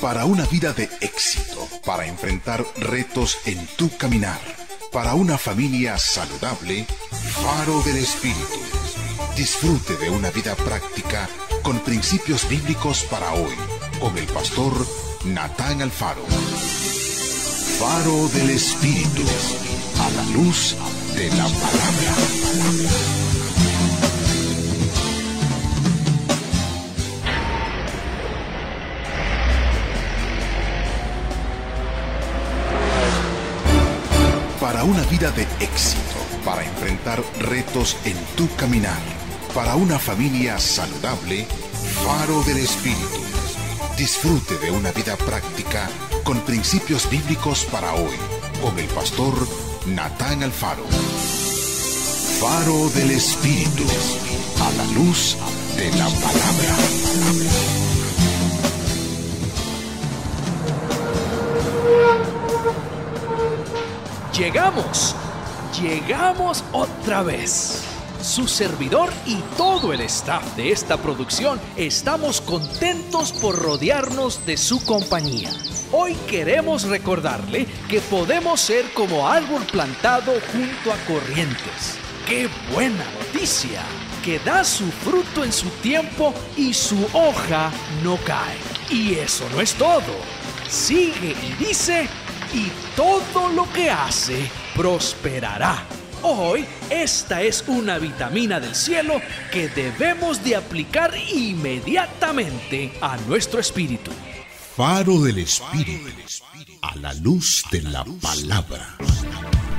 Para una vida de éxito, para enfrentar retos en tu caminar, para una familia saludable, Faro del Espíritu. Disfrute de una vida práctica con principios bíblicos para hoy, con el pastor Natán Alfaro. Faro del Espíritu, a la luz de la palabra. Para una vida de éxito, para enfrentar retos en tu caminar, para una familia saludable, Faro del Espíritu. Disfrute de una vida práctica con principios bíblicos para hoy, con el pastor Natán Alfaro. Faro del Espíritu, a la luz de la palabra. Llegamos otra vez. Su servidor y todo el staff de esta producción estamos contentos por rodearnos de su compañía. Hoy queremos recordarle que podemos ser como árbol plantado junto a corrientes. ¡Qué buena noticia! Que da su fruto en su tiempo y su hoja no cae. Y eso no es todo. Sigue y dice: y todo lo que hace prosperará. Hoy, esta es una vitamina del cielo que debemos de aplicar inmediatamente a nuestro espíritu. Faro del Espíritu, a la luz de la palabra.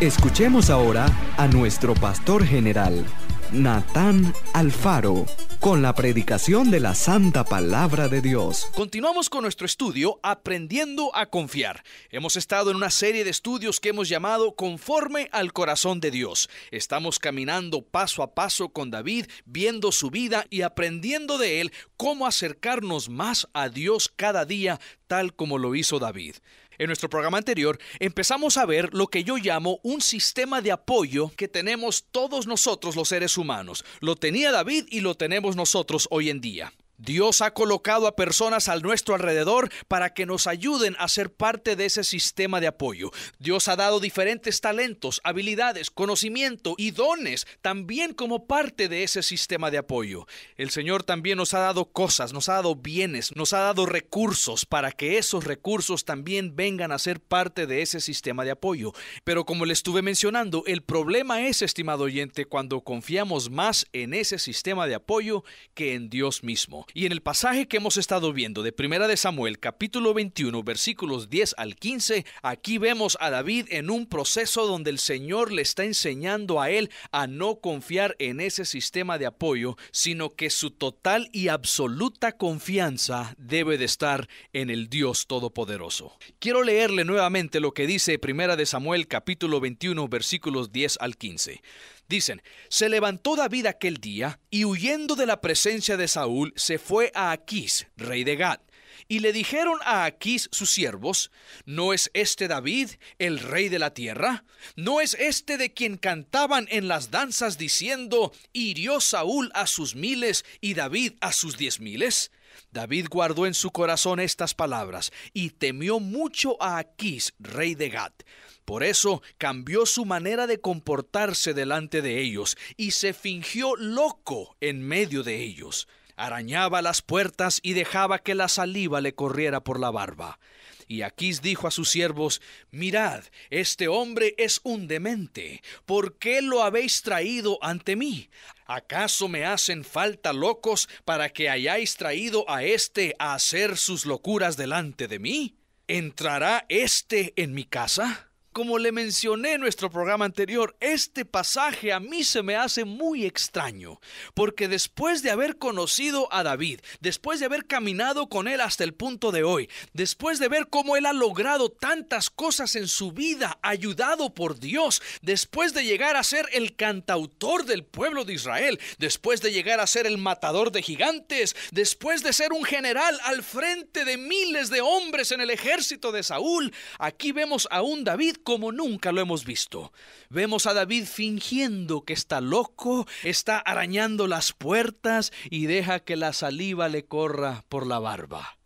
Escuchemos ahora a nuestro pastor general, Natán Alfaro, con la predicación de la Santa Palabra de Dios. Continuamos con nuestro estudio Aprendiendo a Confiar. Hemos estado en una serie de estudios que hemos llamado Conforme al Corazón de Dios. Estamos caminando paso a paso con David, viendo su vida y aprendiendo de él cómo acercarnos más a Dios cada día, tal como lo hizo David. En nuestro programa anterior empezamos a ver lo que yo llamo un sistema de apoyo que tenemos todos nosotros los seres humanos. Lo tenía David y lo tenemos nosotros hoy en día. Dios ha colocado a personas a nuestro alrededor para que nos ayuden a ser parte de ese sistema de apoyo. Dios ha dado diferentes talentos, habilidades, conocimiento y dones también como parte de ese sistema de apoyo. El Señor también nos ha dado cosas, nos ha dado bienes, nos ha dado recursos para que esos recursos también vengan a ser parte de ese sistema de apoyo. Pero como le estuve mencionando, el problema es, estimado oyente, cuando confiamos más en ese sistema de apoyo que en Dios mismo. Y en el pasaje que hemos estado viendo de 1 de Samuel, capítulo 21, versículos 10 al 15, aquí vemos a David en un proceso donde el Señor le está enseñando a él a no confiar en ese sistema de apoyo, sino que su total y absoluta confianza debe de estar en el Dios Todopoderoso. Quiero leerle nuevamente lo que dice 1 de Samuel, capítulo 21, versículos 10 al 15. Dicen: se levantó David aquel día y huyendo de la presencia de Saúl se fue a Aquís, rey de Gat. Y le dijeron a Aquís sus siervos: ¿no es este David, el rey de la tierra? ¿No es este de quien cantaban en las danzas diciendo: hirió Saúl a sus 1000 y David a sus 10,000? David guardó en su corazón estas palabras y temió mucho a Aquís, rey de Gat. Por eso cambió su manera de comportarse delante de ellos y se fingió loco en medio de ellos. Arañaba las puertas y dejaba que la saliva le corriera por la barba. Y Aquís dijo a sus siervos: mirad, este hombre es un demente. ¿Por qué lo habéis traído ante mí? ¿Acaso me hacen falta locos para que hayáis traído a éste a hacer sus locuras delante de mí? ¿Entrará éste en mi casa? Como le mencioné en nuestro programa anterior, este pasaje a mí se me hace muy extraño, porque después de haber conocido a David, después de haber caminado con él hasta el punto de hoy, después de ver cómo él ha logrado tantas cosas en su vida, ayudado por Dios, después de llegar a ser el cantautor del pueblo de Israel, después de llegar a ser el matador de gigantes, después de ser un general al frente de miles de hombres en el ejército de Saúl, aquí vemos a un David como nunca lo hemos visto. Vemos a David fingiendo que está loco, está arañando las puertas y deja que la saliva le corra por la barba.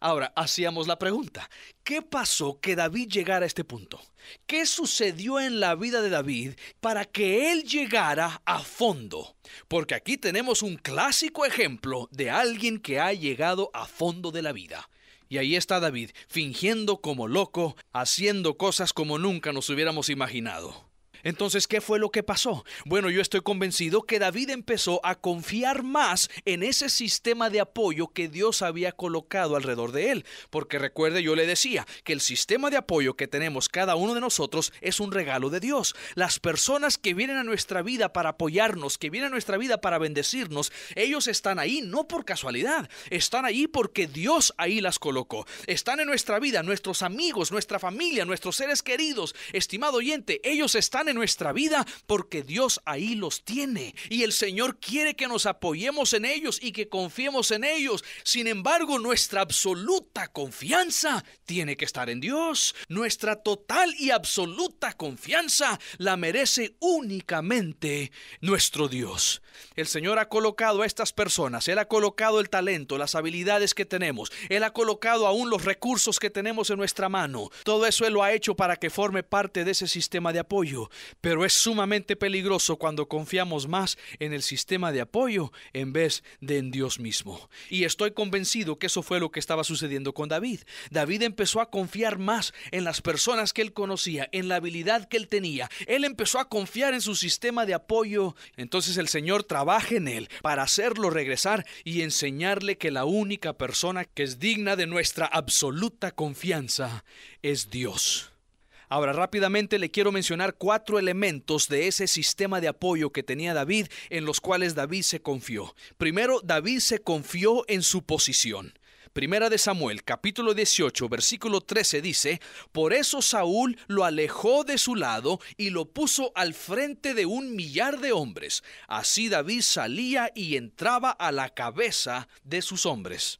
Ahora, hacíamos la pregunta, ¿qué pasó que David llegara a este punto? ¿Qué sucedió en la vida de David para que él llegara a fondo? Porque aquí tenemos un clásico ejemplo de alguien que ha llegado a fondo de la vida. Y ahí está David, fingiendo como loco, haciendo cosas como nunca nos hubiéramos imaginado. Entonces, ¿qué fue lo que pasó? Bueno, yo estoy convencido que David empezó a confiar más en ese sistema de apoyo que Dios había colocado alrededor de él. Porque recuerde, yo le decía que el sistema de apoyo que tenemos cada uno de nosotros es un regalo de Dios. Las personas que vienen a nuestra vida para apoyarnos, que vienen a nuestra vida para bendecirnos, ellos están ahí no por casualidad, están ahí porque Dios ahí las colocó. Están en nuestra vida, nuestros amigos, nuestra familia, nuestros seres queridos. Estimado oyente, ellos están en nuestra vida porque Dios ahí los tiene y el Señor quiere que nos apoyemos en ellos y que confiemos en ellos. Sin embargo, nuestra absoluta confianza tiene que estar en Dios. Nuestra total y absoluta confianza la merece únicamente nuestro Dios. El Señor ha colocado a estas personas, Él ha colocado el talento, las habilidades que tenemos, Él ha colocado aún los recursos que tenemos en nuestra mano. Todo eso Él lo ha hecho para que forme parte de ese sistema de apoyo. Pero es sumamente peligroso cuando confiamos más en el sistema de apoyo en vez de en Dios mismo. Y estoy convencido que eso fue lo que estaba sucediendo con David. David empezó a confiar más en las personas que él conocía, en la habilidad que él tenía. Él empezó a confiar en su sistema de apoyo. Entonces el Señor trabaja en él para hacerlo regresar y enseñarle que la única persona que es digna de nuestra absoluta confianza es Dios. Ahora, rápidamente le quiero mencionar 4 elementos de ese sistema de apoyo que tenía David, en los cuales David se confió. Primero, David se confió en su posición. Primera de Samuel, capítulo 18, versículo 13 dice: por eso Saúl lo alejó de su lado y lo puso al frente de 1,000,000 de hombres. Así David salía y entraba a la cabeza de sus hombres.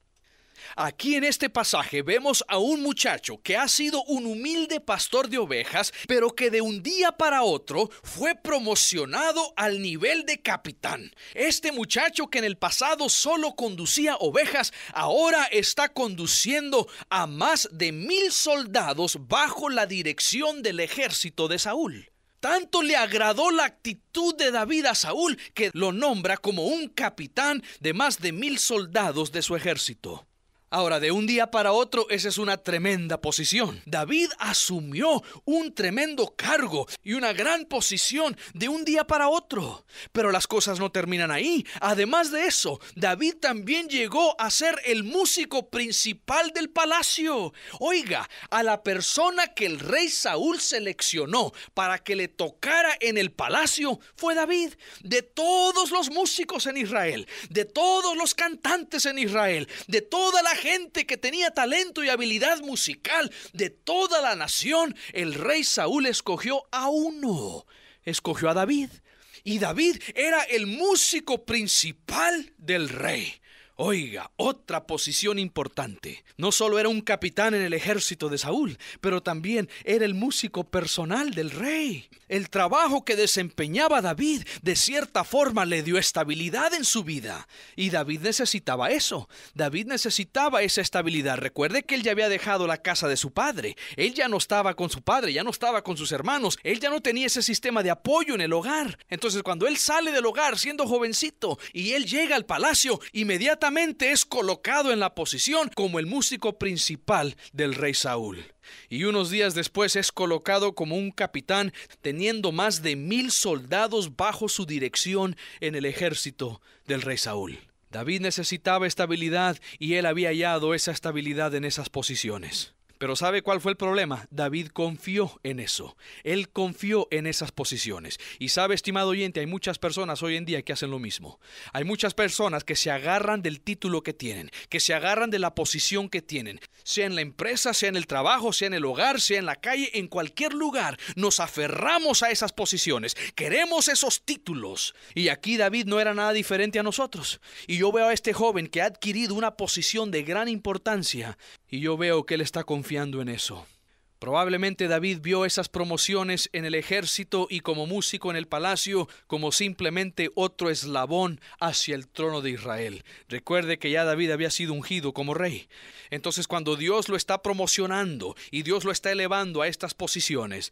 Aquí en este pasaje vemos a un muchacho que ha sido un humilde pastor de ovejas, pero que de un día para otro fue promocionado al nivel de capitán. Este muchacho que en el pasado solo conducía ovejas, ahora está conduciendo a más de 1,000 soldados bajo la dirección del ejército de Saúl. Tanto le agradó la actitud de David a Saúl que lo nombra como un capitán de más de 1,000 soldados de su ejército. Ahora, de un día para otro, esa es una tremenda posición. David asumió un tremendo cargo y una gran posición de un día para otro. Pero las cosas no terminan ahí. Además de eso, David también llegó a ser el músico principal del palacio. Oiga, a la persona que el rey Saúl seleccionó para que le tocara en el palacio fue David. De todos los músicos en Israel, de todos los cantantes en Israel, de toda la gente que tenía talento y habilidad musical, de toda la nación, el rey Saúl escogió a uno. Escogió a David. Y David era el músico principal del rey. Oiga, otra posición importante. No solo era un capitán en el ejército de Saúl, pero también era el músico personal del rey. El trabajo que desempeñaba David de cierta forma le dio estabilidad en su vida. Y David necesitaba eso. David necesitaba esa estabilidad. Recuerde que él ya había dejado la casa de su padre. Él ya no estaba con su padre, ya no estaba con sus hermanos. Él ya no tenía ese sistema de apoyo en el hogar. Entonces, cuando él sale del hogar siendo jovencito y él llega al palacio, inmediatamente es colocado en la posición como el músico principal del rey Saúl. Y unos días después es colocado como un capitán, teniendo más de 1,000 soldados bajo su dirección en el ejército del rey Saúl. David necesitaba estabilidad y él había hallado esa estabilidad en esas posiciones. Pero ¿sabe cuál fue el problema? David confió en eso. Él confió en esas posiciones. Y sabe, estimado oyente, hay muchas personas hoy en día que hacen lo mismo. Hay muchas personas que se agarran del título que tienen, que se agarran de la posición que tienen. Sea en la empresa, sea en el trabajo, sea en el hogar, sea en la calle, en cualquier lugar. Nos aferramos a esas posiciones. Queremos esos títulos. Y aquí David no era nada diferente a nosotros. Y yo veo a este joven que ha adquirido una posición de gran importancia. Y yo veo que él está confiando en eso. Probablemente David vio esas promociones en el ejército y como músico en el palacio como simplemente otro eslabón hacia el trono de Israel. Recuerde que ya David había sido ungido como rey. Entonces, cuando Dios lo está promocionando y Dios lo está elevando a estas posiciones,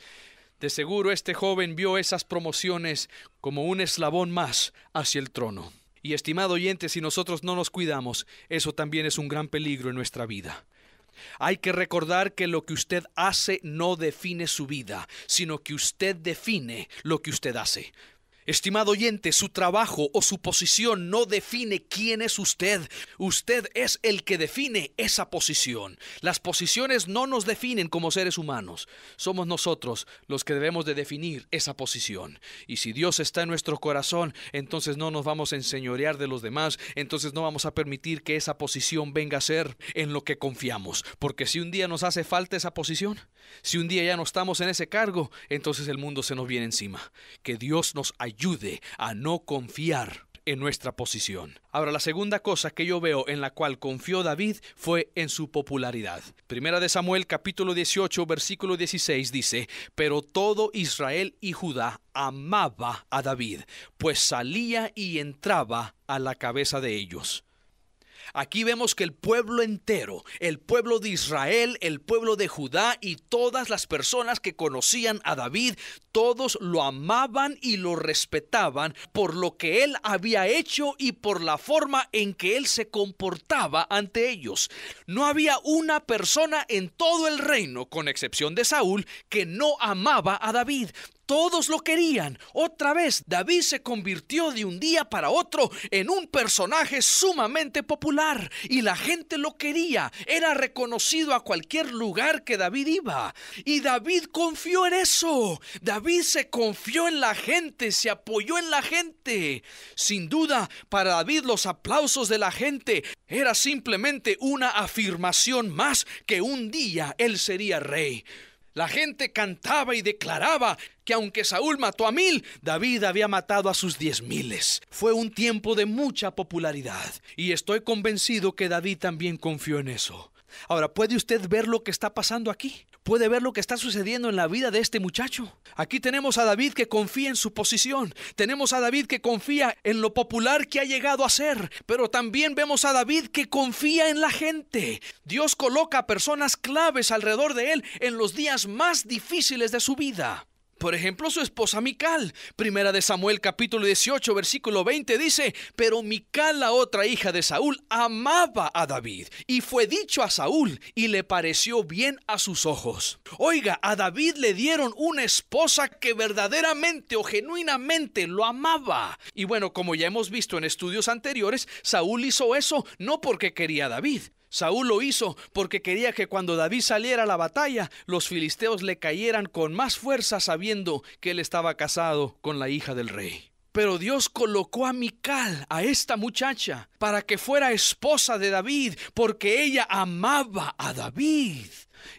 de seguro este joven vio esas promociones como un eslabón más hacia el trono. Y estimado oyente, si nosotros no nos cuidamos, eso también es un gran peligro en nuestra vida. Hay que recordar que lo que usted hace no define su vida, sino que usted define lo que usted hace. Estimado oyente, su trabajo o su posición no define quién es usted. Usted es el que define esa posición. Las posiciones no nos definen como seres humanos. Somos nosotros los que debemos de definir esa posición. Y si Dios está en nuestro corazón, entonces no nos vamos a enseñorear de los demás. Entonces no vamos a permitir que esa posición venga a ser en lo que confiamos. Porque si un día nos hace falta esa posición, si un día ya no estamos en ese cargo, entonces el mundo se nos viene encima. Que Dios nos ayude a no confiar en nuestra posición. Ahora, la segunda cosa que yo veo en la cual confió David fue en su popularidad. Primera de Samuel, capítulo 18, versículo 16 dice: pero todo Israel y Judá amaba a David, pues salía y entraba a la cabeza de ellos. Aquí vemos que el pueblo entero, el pueblo de Israel, el pueblo de Judá y todas las personas que conocían a David, todos lo amaban y lo respetaban por lo que él había hecho y por la forma en que él se comportaba ante ellos. No había una persona en todo el reino, con excepción de Saúl, que no amaba a David. Todos lo querían. Otra vez, David se convirtió de un día para otro en un personaje sumamente popular y la gente lo quería. Era reconocido a cualquier lugar que David iba. Y David confió en eso. David se confió en la gente, se apoyó en la gente. Sin duda, para David los aplausos de la gente era simplemente una afirmación más que un día él sería rey. La gente cantaba y declaraba que aunque Saúl mató a 1000, David había matado a sus 10,000. Fue un tiempo de mucha popularidad y estoy convencido que David también confió en eso. Ahora, ¿puede usted ver lo que está pasando aquí? ¿Puede ver lo que está sucediendo en la vida de este muchacho? Aquí tenemos a David que confía en su posición. Tenemos a David que confía en lo popular que ha llegado a ser. Pero también vemos a David que confía en la gente. Dios coloca a personas claves alrededor de él en los días más difíciles de su vida. Por ejemplo, su esposa Mical. Primera de Samuel, capítulo 18, versículo 20 dice: pero Mical, la otra hija de Saúl, amaba a David, y fue dicho a Saúl, y le pareció bien a sus ojos. Oiga, a David le dieron una esposa que verdaderamente o genuinamente lo amaba. Y bueno, como ya hemos visto en estudios anteriores, Saúl hizo eso no porque quería a David. Saúl lo hizo porque quería que cuando David saliera a la batalla, los filisteos le cayeran con más fuerza sabiendo que él estaba casado con la hija del rey. Pero Dios colocó a Mical, a esta muchacha, para que fuera esposa de David, porque ella amaba a David.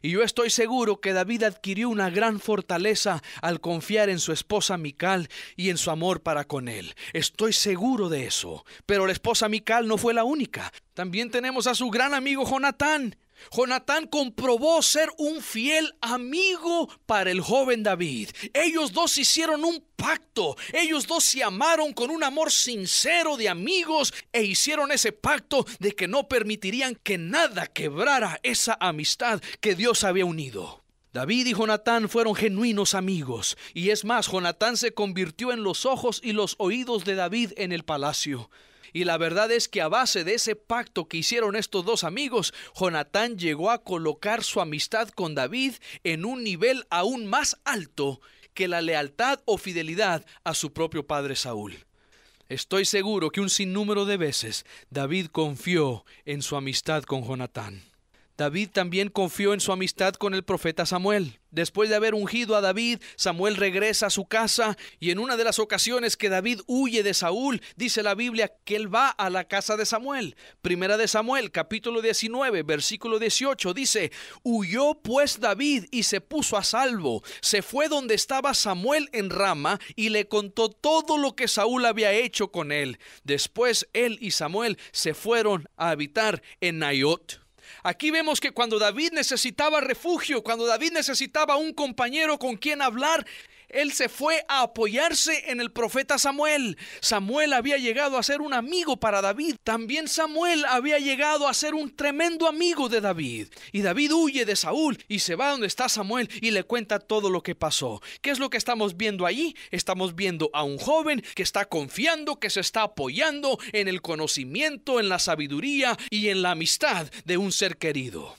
Y yo estoy seguro que David adquirió una gran fortaleza al confiar en su esposa Mical y en su amor para con él. Estoy seguro de eso. Pero la esposa Mical no fue la única. También tenemos a su gran amigo Jonatán. Jonatán comprobó ser un fiel amigo para el joven David. Ellos dos hicieron un pacto. Ellos dos se amaron con un amor sincero de amigos e hicieron ese pacto de que no permitirían que nada quebrara esa amistad que Dios había unido. David y Jonatán fueron genuinos amigos, y es más, Jonatán se convirtió en los ojos y los oídos de David en el palacio. Y la verdad es que a base de ese pacto que hicieron estos dos amigos, Jonatán llegó a colocar su amistad con David en un nivel aún más alto que la lealtad o fidelidad a su propio padre Saúl. Estoy seguro que un sinnúmero de veces David confió en su amistad con Jonatán. David también confió en su amistad con el profeta Samuel. Después de haber ungido a David, Samuel regresa a su casa y en una de las ocasiones que David huye de Saúl, dice la Biblia que él va a la casa de Samuel. Primera de Samuel, capítulo 19, versículo 18, dice: huyó pues David y se puso a salvo. Se fue donde estaba Samuel en Rama y le contó todo lo que Saúl había hecho con él. Después él y Samuel se fueron a habitar en Naiot. Aquí vemos que cuando David necesitaba refugio, cuando David necesitaba un compañero con quien hablar, él se fue a apoyarse en el profeta Samuel. Samuel había llegado a ser un amigo para David. También Samuel había llegado a ser un tremendo amigo de David. Y David huye de Saúl y se va donde está Samuel y le cuenta todo lo que pasó. ¿Qué es lo que estamos viendo allí? Estamos viendo a un joven que está confiando, que se está apoyando en el conocimiento, en la sabiduría y en la amistad de un ser querido.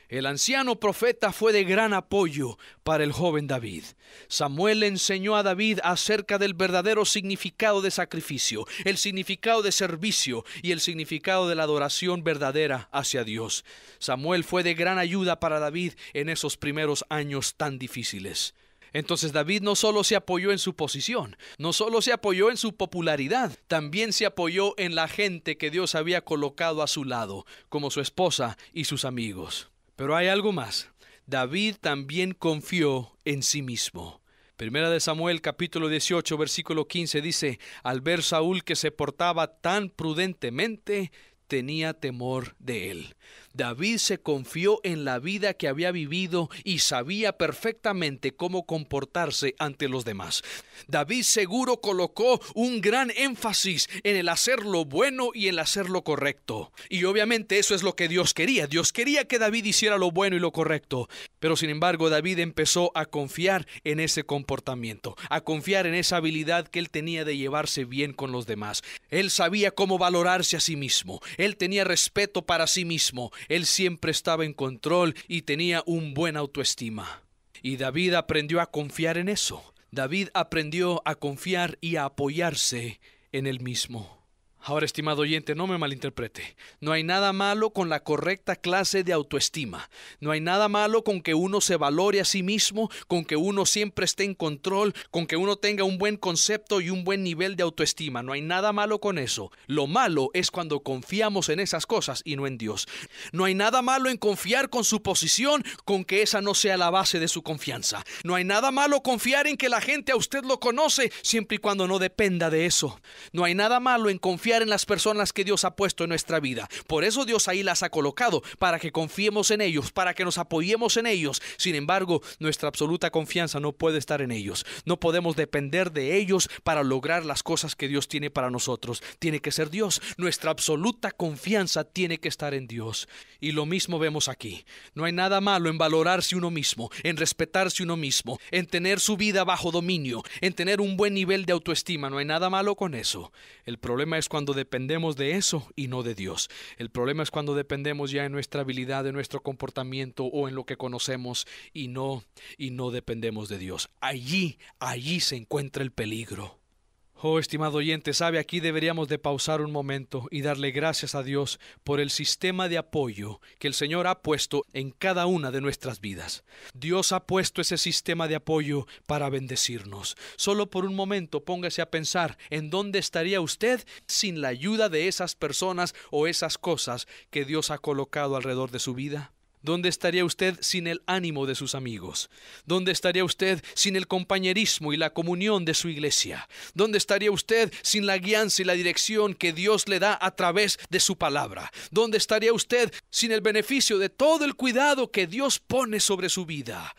El anciano profeta fue de gran apoyo para el joven David. Samuel le enseñó a David acerca del verdadero significado de sacrificio, el significado de servicio y el significado de la adoración verdadera hacia Dios. Samuel fue de gran ayuda para David en esos primeros años tan difíciles. Entonces David no solo se apoyó en su posición, no solo se apoyó en su popularidad, también se apoyó en la gente que Dios había colocado a su lado, como su esposa y sus amigos. Pero hay algo más. David también confió en sí mismo. Primera de Samuel capítulo 18 versículo 15 dice: al ver Saúl que se portaba tan prudentemente, tenía temor de él. David se confió en la vida que había vivido y sabía perfectamente cómo comportarse ante los demás. David seguro colocó un gran énfasis en el hacer lo bueno y en el hacer lo correcto. Y obviamente eso es lo que Dios quería. Dios quería que David hiciera lo bueno y lo correcto. Pero sin embargo, David empezó a confiar en ese comportamiento, a confiar en esa habilidad que él tenía de llevarse bien con los demás. Él sabía cómo valorarse a sí mismo. Él tenía respeto para sí mismo. Él siempre estaba en control y tenía un buen autoestima. Y David aprendió a confiar en eso. David aprendió a confiar y a apoyarse en él mismo. Ahora, estimado oyente, no me malinterprete. No hay nada malo con la correcta clase de autoestima. No hay nada malo con que uno se valore a sí mismo, con que uno siempre esté en control, con que uno tenga un buen concepto y un buen nivel de autoestima. No hay nada malo con eso. Lo malo es cuando confiamos en esas cosas y no en Dios. No hay nada malo en confiar con su posición, con que esa no sea la base de su confianza. No hay nada malo confiar en que la gente a usted lo conoce, siempre y cuando no dependa de eso. No hay nada malo en confiar en las personas que Dios ha puesto en nuestra vida. Por eso Dios ahí las ha colocado, para que confiemos en ellos, para que nos apoyemos en ellos. Sin embargo, nuestra absoluta confianza no puede estar en ellos. No podemos depender de ellos para lograr las cosas que Dios tiene para nosotros. Tiene que ser Dios. Nuestra absoluta confianza tiene que estar en Dios. Y lo mismo vemos aquí. No hay nada malo en valorarse uno mismo, en respetarse uno mismo, en tener su vida bajo dominio, en tener un buen nivel de autoestima. No hay nada malo con eso. El problema es cuando dependemos de eso y no de Dios. El problema es cuando dependemos ya en nuestra habilidad, en nuestro comportamiento o en lo que conocemos y no dependemos de Dios. Allí se encuentra el peligro. Oh, estimado oyente, sabe, aquí deberíamos de pausar un momento y darle gracias a Dios por el sistema de apoyo que el Señor ha puesto en cada una de nuestras vidas. Dios ha puesto ese sistema de apoyo para bendecirnos. Solo por un momento póngase a pensar en dónde estaría usted sin la ayuda de esas personas o esas cosas que Dios ha colocado alrededor de su vida. ¿Dónde estaría usted sin el ánimo de sus amigos? ¿Dónde estaría usted sin el compañerismo y la comunión de su iglesia? ¿Dónde estaría usted sin la guianza y la dirección que Dios le da a través de su palabra? ¿Dónde estaría usted sin el beneficio de todo el cuidado que Dios pone sobre su vida?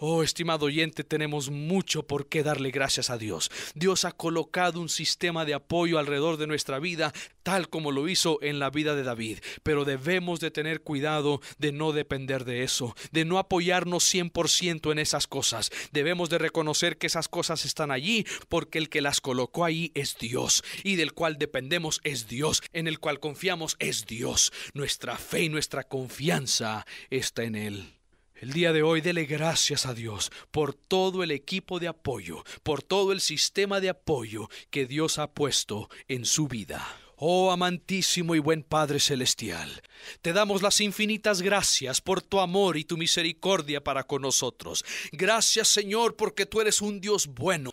Oh, estimado oyente, tenemos mucho por qué darle gracias a Dios. Dios ha colocado un sistema de apoyo alrededor de nuestra vida, tal como lo hizo en la vida de David. Pero debemos de tener cuidado de no depender de eso, de no apoyarnos 100% en esas cosas. Debemos de reconocer que esas cosas están allí, porque el que las colocó ahí es Dios, y del cual dependemos es Dios, en el cual confiamos es Dios. Nuestra fe y nuestra confianza está en Él. El día de hoy dele gracias a Dios por todo el equipo de apoyo, por todo el sistema de apoyo que Dios ha puesto en su vida. Oh, amantísimo y buen Padre Celestial, te damos las infinitas gracias por tu amor y tu misericordia para con nosotros. Gracias, Señor, porque tú eres un Dios bueno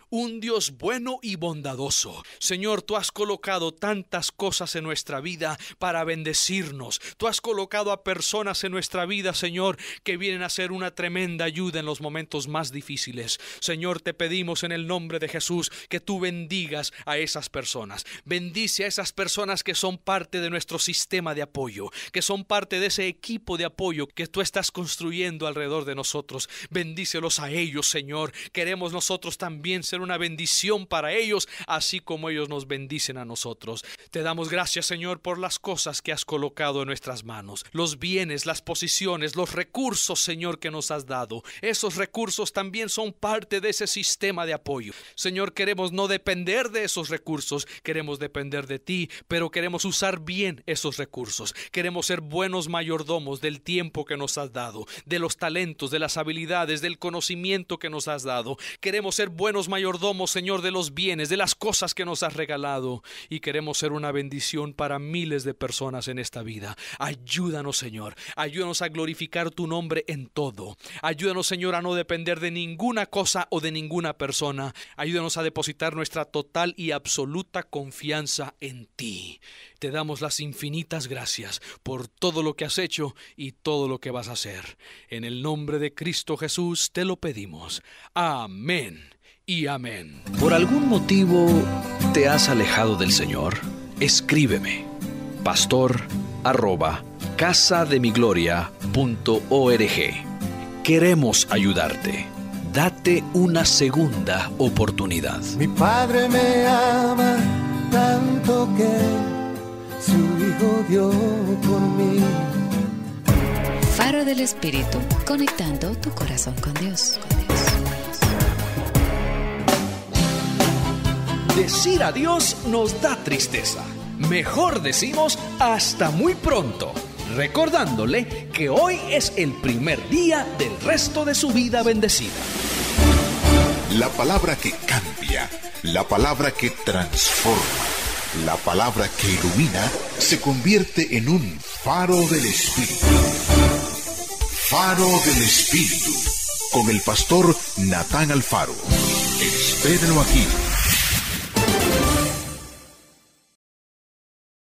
y bondadoso. Señor, tú has colocado tantas cosas en nuestra vida para bendecirnos. Tú has colocado a personas en nuestra vida, Señor, que vienen a ser una tremenda ayuda en los momentos más difíciles. Señor, te pedimos en el nombre de Jesús que tú bendigas a esas personas. Bendice a esas personas personas que son parte de nuestro sistema de apoyo, que son parte de ese equipo de apoyo que tú estás construyendo alrededor de nosotros. Bendícelos a ellos, Señor. Queremos nosotros también ser una bendición para ellos, así como ellos nos bendicen a nosotros. Te damos gracias, Señor, por las cosas que has colocado en nuestras manos, los bienes, las posiciones, los recursos, Señor, que nos has dado. Esos recursos también son parte de ese sistema de apoyo. Señor, queremos no depender de esos recursos, queremos depender de ti, pero queremos usar bien esos recursos. Queremos ser buenos mayordomos del tiempo que nos has dado, de los talentos, de las habilidades, del conocimiento que nos has dado. Queremos ser buenos mayordomos, Señor, de los bienes, de las cosas que nos has regalado, y queremos ser una bendición para miles de personas en esta vida. Ayúdanos, Señor. Ayúdanos a glorificar tu nombre en todo. Ayúdanos, Señor, a no depender de ninguna cosa o de ninguna persona. Ayúdanos a depositar nuestra total y absoluta confianza en ti. Te damos las infinitas gracias por todo lo que has hecho y todo lo que vas a hacer. En el nombre de Cristo Jesús te lo pedimos. Amén y amén. ¿Por algún motivo te has alejado del Señor? Escríbeme, pastor@casademigloria.org. Queremos ayudarte. Date una segunda oportunidad. Mi Padre me ama tanto que su Hijo dio por mí. Faro del Espíritu, conectando tu corazón con Dios. Decir adiós nos da tristeza. Mejor decimos hasta muy pronto, recordándole que hoy es el primer día del resto de su vida bendecida. La palabra que cambia, la palabra que transforma, la palabra que ilumina, se convierte en un faro del Espíritu. Faro del Espíritu, con el pastor Natán Alfaro. Espérenlo aquí,